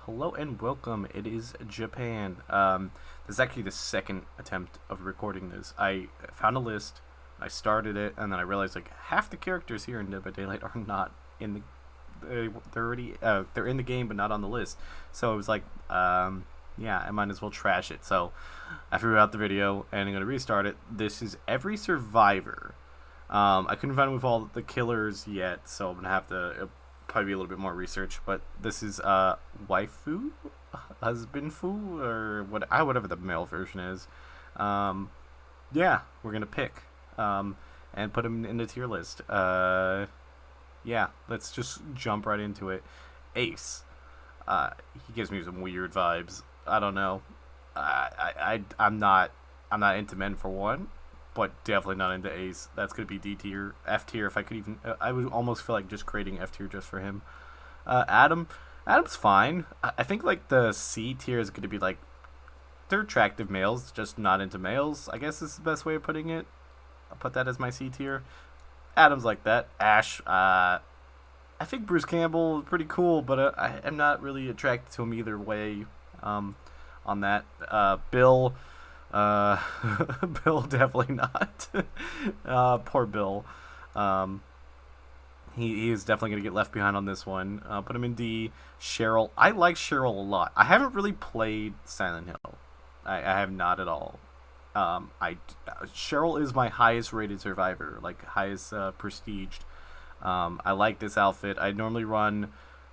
Hello and welcome. It is Japan. This is actually the second attempt of recording this. I found a list, I started it, and then I realized like half the characters here in Dead by Daylight are not in the. They're already they're in the game but not on the list. So it was like, yeah, I might as well trash it. So I threw out the video and I'm gonna restart it. This is every survivor. I couldn't find it with all the killers yet, so I'm gonna have to probably be a little bit more research. But this is waifu, husbandfu, or whatever the male version is. Yeah, we're gonna pick and put him in the tier list. Yeah, let's just jump right into it. Ace. He gives me some weird vibes. I don't know. I'm not into men for one, but definitely not into Ace. That's gonna be D tier, F tier. If I could even, I would almost feel like just creating F tier just for him. Adam's fine. I think like the C tier is gonna be like they're attractive males, just not into males. I guess is the best way of putting it. I'll put that as my C tier. Adam's like that. Ash. I think Bruce Campbell is pretty cool, but I am not really attracted to him either way. On that, Bill. Uh, Bill definitely not. Poor Bill. Um, he is definitely gonna get left behind on this one. Put him in D. Cheryl. I like Cheryl a lot. I haven't really played Silent Hill. I have not at all. I Cheryl is my highest rated survivor, like highest prestiged. I like this outfit. I normally run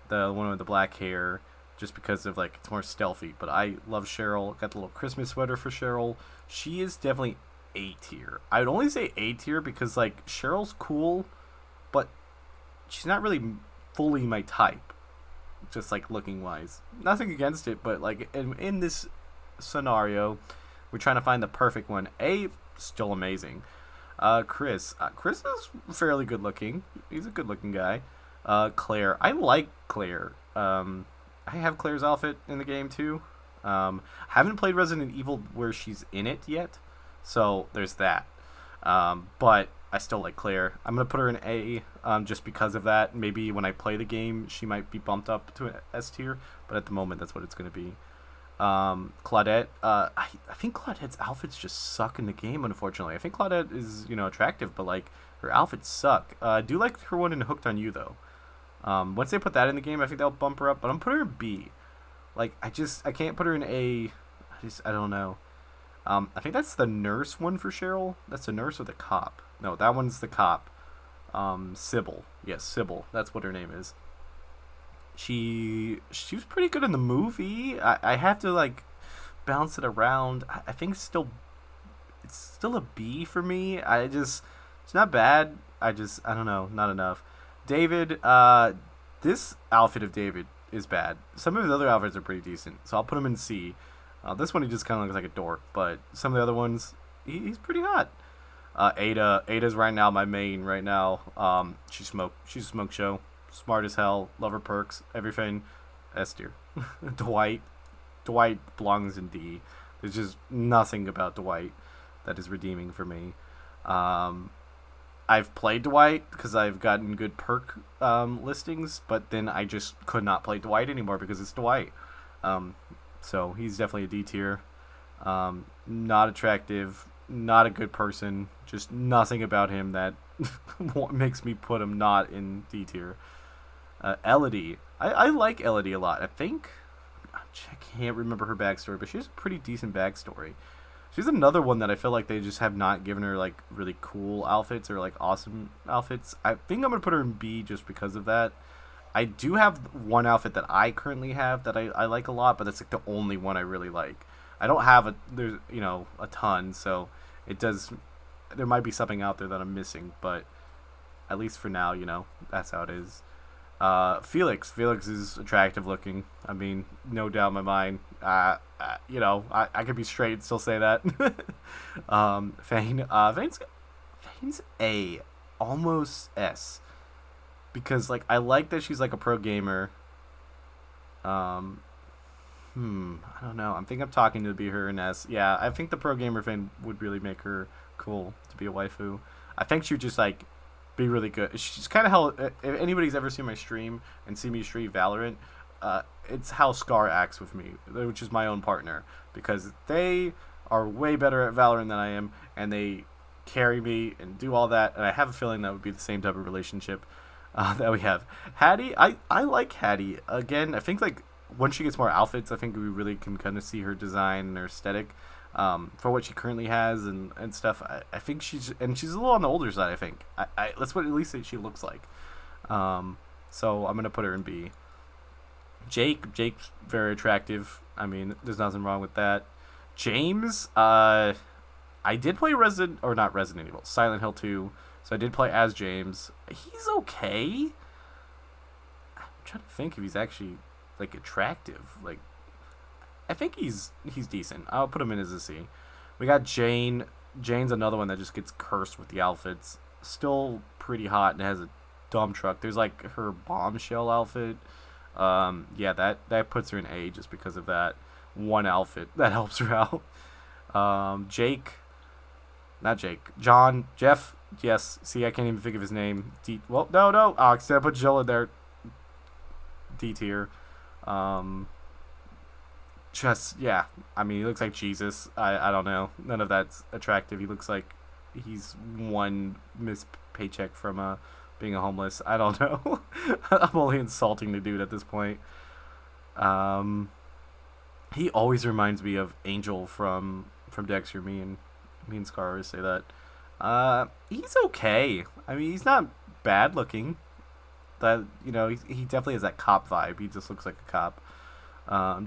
the one with the black hair just because of like it's more stealthy. But I love Cheryl. Got the little Christmas sweater for Cheryl. She is definitely A tier. I would only say A tier because like Cheryl's cool, but she's not really fully my type. Just like looking wise, nothing against it, but like in this scenario, we're trying to find the perfect one. A still amazing. Chris. Chris is fairly good looking. He's a good looking guy. Claire. I like Claire. I have Claire's outfit in the game too. Haven't played Resident Evil where she's in it yet, so there's that. But I still like Claire. I'm gonna put her in A, just because of that. Maybe when I play the game, she might be bumped up to an S tier, but at the moment, that's what it's gonna be. Claudette. I think Claudette's outfits just suck in the game. Unfortunately, I think Claudette is attractive, but like her outfits suck. I do like her one in Hooked on You though. Once they put that in the game, I think that'll bump her up. But I'm putting her in B. Like I can't put her in A. I don't know. I think that's the nurse one for Cheryl. That's the nurse or the cop. No, that one's the cop. Sybil. Yes, Sybil. That's what her name is. She was pretty good in the movie. I have to like bounce it around. I think it's still a B for me. It's not bad. I don't know, not enough. David, this outfit of David is bad. Some of his other outfits are pretty decent, so I'll put him in C. This one he just kind of looks like a dork, but some of the other ones he's pretty hot. Ada's right now my main right now. She's a smoke show. Smart as hell, love her perks, everything. S tier. Dwight. Dwight belongs in D. There's just nothing about Dwight that is redeeming for me. I've played Dwight because I've gotten good perk listings, but then I just could not play Dwight anymore because it's Dwight. So he's definitely a D tier. Not attractive, not a good person, just nothing about him that makes me put him not in D tier. Elodie. I like Elodie a lot. I think I can't remember her backstory, but she has a pretty decent backstory. She's another one that I feel like they just have not given her like really cool outfits or like awesome outfits. I think I'm gonna put her in B just because of that. I do have one outfit that I currently have that I like a lot, but that's like the only one I really like. I don't have there's a ton, so it does. There might be something out there that I'm missing, but at least for now, that's how it is. Felix. Felix is attractive looking. I mean, no doubt in my mind. I could be straight and still say that. Fane. Fane's A, almost S, because like I like that she's like a pro gamer. I don't know. I'm talking to be her an S. Yeah, I think the pro gamer Fane would really make her cool to be a waifu. I think she would just like be really good. She's kind of how if anybody's ever seen my stream and seen me stream Valorant, it's how Scar acts with me, which is my own partner, because they are way better at Valorant than I am, and they carry me and do all that. And I have a feeling that would be the same type of relationship that we have. Hattie, I like Hattie. Again, I think like once she gets more outfits, I think we really can kind of see her design and her aesthetic for what she currently has and stuff. I think she's a little on the older side. I think that's what at least she looks like. So I'm gonna put her in B. Jake's very attractive. I mean, there's nothing wrong with that. James, I did play not Resident Evil, Silent Hill 2. So I did play as James. He's okay. I'm trying to think if he's actually like attractive. Like, I think he's decent. I'll put him in as a C. We got Jane. Jane's another one that just gets cursed with the outfits. Still pretty hot and has a dumb truck. There's like her bombshell outfit. Yeah, that puts her in A just because of that one outfit that helps her out. Jeff. Yes. See, I can't even think of his name. No. Oh, instead I put Jill in there. D tier. Yeah. I mean, he looks like Jesus. I don't know. None of that's attractive. He looks like he's one missed paycheck from being a homeless. I don't know. I'm only insulting the dude at this point. He always reminds me of Angel from Dexter. Me and Scar always say that. He's okay. I mean, he's not bad looking. That he definitely has that cop vibe. He just looks like a cop.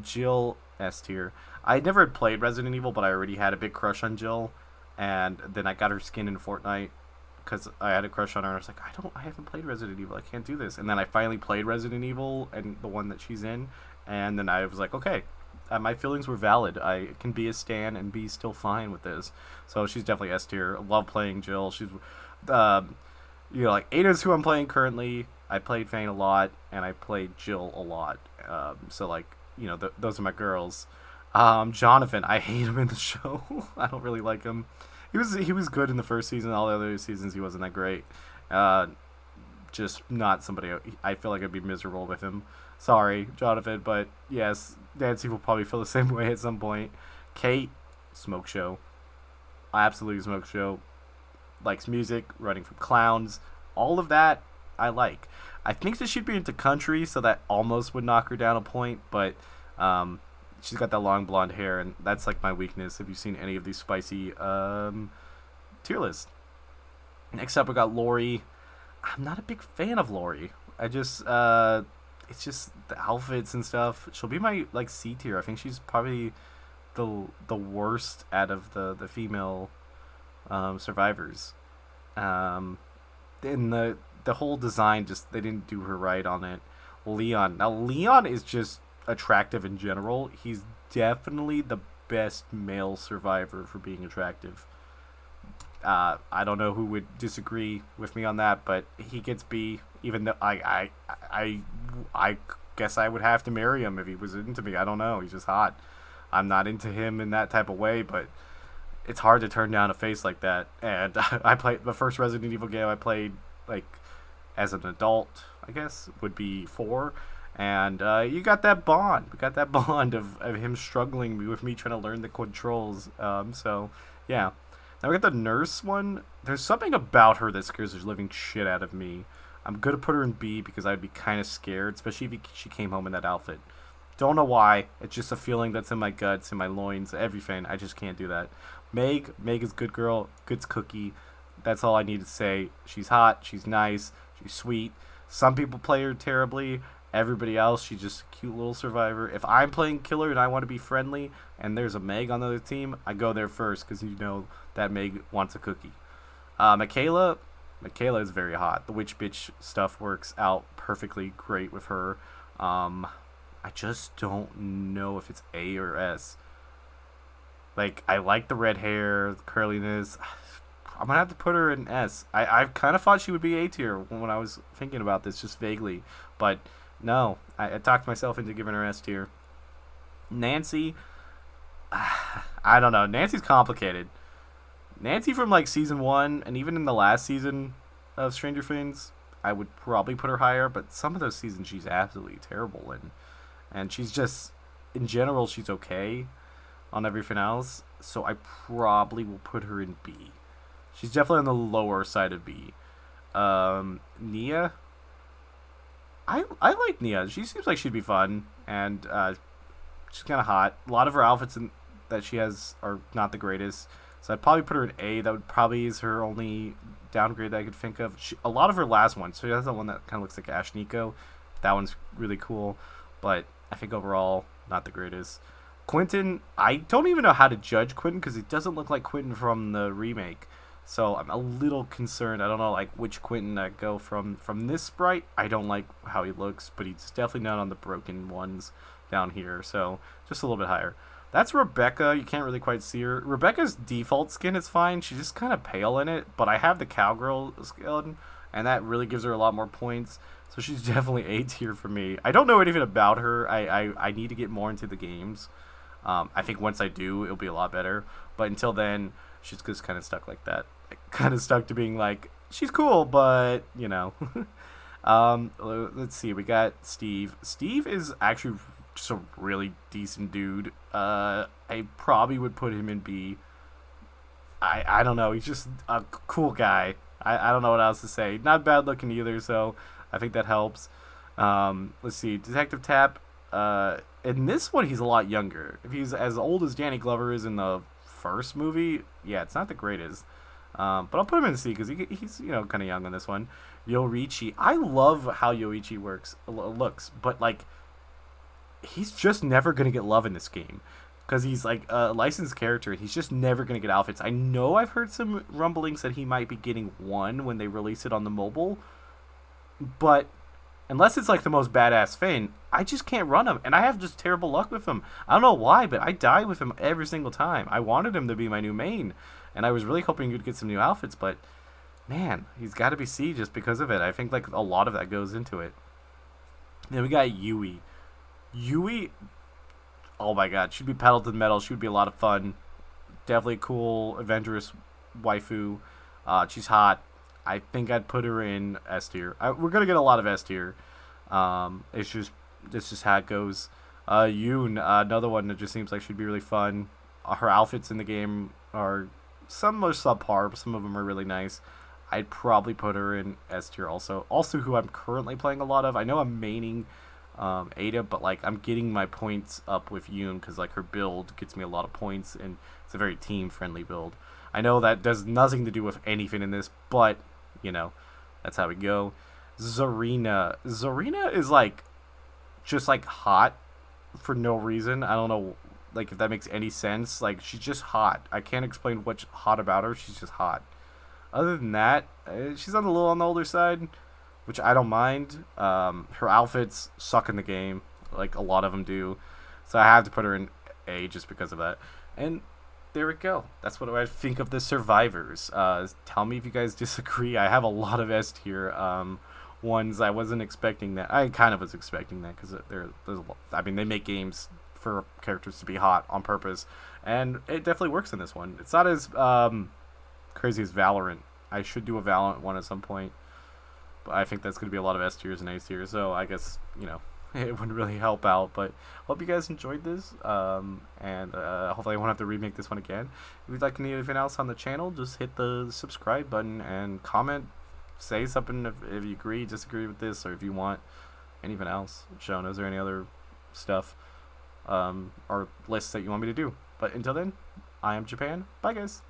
Jill, S tier. I never had played Resident Evil, but I already had a big crush on Jill, and then I got her skin in Fortnite because I had a crush on her. And I was like, I haven't played Resident Evil. I can't do this. And then I finally played Resident Evil and the one that she's in, and then I was like, okay. My feelings were valid. I can be a stan and be still fine with this. So she's definitely S tier. Love playing Jill. She's, like Ada's who I'm playing currently. I played Fane a lot, and I played Jill a lot. So like, those are my girls. Jonathan, I hate him in the show. I don't really like him. He was good in the first season. All the other seasons, he wasn't that great. Just not somebody I feel like I'd be miserable with him. Sorry, Jonathan, but yes, Nancy will probably feel the same way at some point. Kate, smoke show. Absolutely smoke show. Likes music, running from clowns. All of that, I like. I think that she'd be into country, so that almost would knock her down a point, but she's got that long blonde hair, and that's like my weakness. Have you seen any of these spicy tier lists? Next up, we got Lori. I'm not a big fan of Lori. I just... it's just the outfits and stuff. She'll be my like C tier. I think she's probably the worst out of the female survivors. And the whole design, just they didn't do her right on it. Leon is just attractive in general. He's definitely the best male survivor for being attractive. I don't know who would disagree with me on that, but he gets B. Even though I guess I would have to marry him if he was into me. I don't know. He's just hot. I'm not into him in that type of way, but it's hard to turn down a face like that. And I played the first Resident Evil game I played like as an adult, I guess, would be 4. And you got that bond. We got that bond of him struggling with me trying to learn the controls. So yeah. Now we got the nurse one. There's something about her that scares the living shit out of me. I'm going to put her in B because I'd be kind of scared, especially if she came home in that outfit. Don't know why. It's just a feeling that's in my guts, in my loins, everything. I just can't do that. Meg is good girl, good cookie. That's all I need to say. She's hot, she's nice, she's sweet. Some people play her terribly. Everybody else, she's just a cute little survivor. If I'm playing killer and I want to be friendly and there's a Meg on the other team, I go there first because you know that Meg wants a cookie. Michaela is very hot. The witch bitch stuff works out perfectly great with her. I just don't know if it's A or S. Like, I like the red hair, the curliness. I'm gonna have to put her in S. I kind of thought she would be A tier when I was thinking about this, just vaguely. But no, I talked myself into giving her S tier. Nancy, I don't know. Nancy's complicated. Nancy from like season 1 and even in the last season of Stranger Things, I would probably put her higher, but some of those seasons she's absolutely terrible in. and she's just in general she's okay on everything else. So I probably will put her in B. She's definitely on the lower side of B. Nia, I like Nia. She seems like she'd be fun, and she's kind of hot. A lot of her outfits that she has are not the greatest, so I'd probably put her in A. That would probably is her only downgrade that I could think of. A lot of her last ones. So she has that one that kind of looks like Ash Nico. That one's really cool, but I think overall not the greatest. Quentin, I don't even know how to judge Quentin because he doesn't look like Quentin from the remake. So I'm a little concerned. I don't know like which Quentin I go from this sprite. I don't like how he looks, but he's definitely not on the broken ones down here. So just a little bit higher. That's Rebecca. You can't really quite see her. Rebecca's default skin is fine. She's just kind of pale in it, but I have the cowgirl skeleton, and that really gives her a lot more points. So she's definitely A tier for me. I don't know anything about her. I need to get more into the games. I think once I do, it'll be a lot better. But until then, she's just kind of stuck like that. Kind of stuck to being like, she's cool, but, you know. Let's see. We got Steve. Steve is actually just a really decent dude. I probably would put him in B. I don't know. He's just a cool guy. I don't know what else to say. Not bad looking either, so I think that helps. Let's see. Detective Tap. In this one, he's a lot younger. If he's as old as Danny Glover is in the first movie, yeah, it's not the greatest. But I'll put him in C because he's kind of young on this one. Yoichi. I love how Yoichi looks, but like he's just never gonna get love in this game because he's like a licensed character. He's just never gonna get outfits. I know I've heard some rumblings that he might be getting one when they release it on the mobile, but unless it's like the most badass thing, I just can't run him, and I have just terrible luck with him. I don't know why, but I die with him every single time. I wanted him to be my new main, and I was really hoping he'd get some new outfits, but man, he's got to be C just because of it. I think like a lot of that goes into it. Then we got Yui. Yui, oh my god, she'd be pedal to the metal. She would be a lot of fun. Definitely cool, adventurous waifu. She's hot. I think I'd put her in S tier. We're gonna get a lot of S tier. It's just how it goes. Yoon, another one that just seems like she'd be really fun. Her outfits in the game are some are subpar, but some of them are really nice. I'd probably put her in S tier also. Also, who I'm currently playing a lot of. I know I'm maining Ada, but like I'm getting my points up with Yoon because like her build gets me a lot of points, and it's a very team friendly build. I know that does nothing to do with anything in this, but that's how we go. Zarina is like just like hot for no reason. I don't know like if that makes any sense. Like she's just hot. I can't explain what's hot about her. She's just hot. Other than that, she's on the older side, which I don't mind. Her outfits suck in the game, like a lot of them do, so I have to put her in A just because of that. And there we go. That's what I think of the survivors. Tell me if you guys disagree. I have a lot of S tier ones. I wasn't expecting that. I kind of was expecting that because there's a lot. I mean, they make games for characters to be hot on purpose, and it definitely works in this one. It's not as crazy as Valorant. I should do a Valorant one at some point, but I think that's going to be a lot of S tiers and A tiers. So I guess it wouldn't really help out, but hope you guys enjoyed this, and hopefully I won't have to remake this one again. If you'd like anything else on the channel, just hit the subscribe button and comment, say something if you agree, disagree with this, or if you want anything else shown. Is there any other stuff or lists that you want me to do? But until then, I am Japan. Bye guys.